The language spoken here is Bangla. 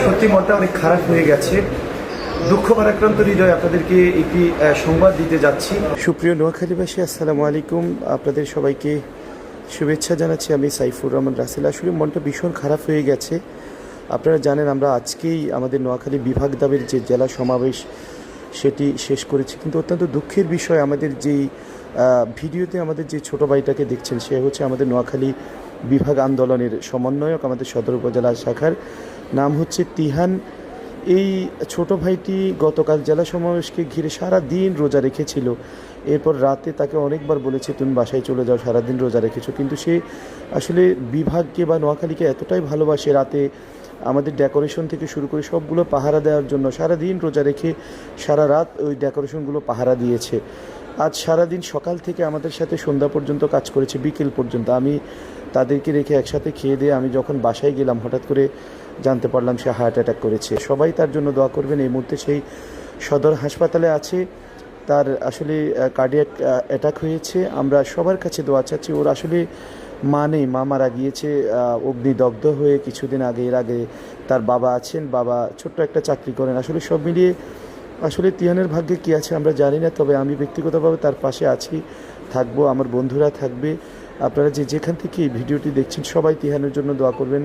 সত্যি মনটা অনেক খারাপ হয়ে গেছে। দুঃখ ভারাক্রান্ত হৃদয় আপনাদেরকে একটি সংবাদ দিতে যাচ্ছি। সুপ্রিয় নোয়াখালীবাসী, আসসালামু আলাইকুম। আপনাদের সবাইকে শুভেচ্ছা জানাচ্ছি। আমি সাইফুর রহমান রাসেল। আসলে মনটা ভীষণ খারাপ হয়ে গেছে। আপনারা জানেন আমরা আজকেই আমাদের নোয়াখালী বিভাগ দাবির যে জেলা সমাবেশ সেটি শেষ করেছি, কিন্তু অত্যন্ত দুঃখের বিষয় আমাদের যেই ভিডিওতে আমাদের যে ছোট ভাইটাকে দেখছেন সে হচ্ছে আমাদের নোয়াখালী বিভাগ আন্দোলনের সমন্বয়ক, আমাদের সদর উপজেলা শাখার নাম হচ্ছে তিহান। এই ছোট ভাইটি গতকাল জেলা সমাবেশকে ঘিরে সারা দিন রোজা রেখেছিল। এরপর রাতে তাকে অনেকবার বলেছে তুমি বাসায় চলে যাও, সারাদিন রোজা রেখেছো, কিন্তু সে আসলে বিভাগকে বা নোয়াখালীকে এতটাই ভালোবাসে, রাতে আমাদের ডেকোরেশন থেকে শুরু করে সবগুলো পাহারা দেওয়ার জন্য সারাদিন রোজা রেখে সারা রাত ওই ডেকোরেশনগুলো পাহারা দিয়েছে। আজ সারাদিন সকাল থেকে আমাদের সাথে সন্ধ্যা পর্যন্ত কাজ করেছে, বিকেল পর্যন্ত। আমি তাদেরকে রেখে একসাথে খেয়ে দিয়ে আমি যখন বাসায় গেলাম হঠাৎ করে জানতে পারলাম সে হার্ট অ্যাটাক করেছে। সবাই তার জন্য দোয়া করবেন। এই মুহূর্তে সেই সদর হাসপাতালে আছে, তার আসলে কার্ডিয়াক অ্যাটাক হয়েছে। আমরা সবার কাছে দোয়া চাচ্ছি। ওর আসলে মা নেই, মা মারা গিয়েছে অগ্নিদগ্ধ হয়ে কিছুদিন আগে। এর আগে তার বাবা আছেন, বাবা ছোট্ট একটা চাকরি করেন। আসলে সব মিলিয়ে আসলে তিহানের ভাগ্যে কী আছে আমরা জানি না, তবে আমি ব্যক্তিগতভাবে তার পাশে আছি, থাকবো, আমার বন্ধুরা থাকবে। আপনারা যে যেখান থেকে এই ভিডিওটি দেখছেন সবাই তিহানের জন্য দোয়া করবেন।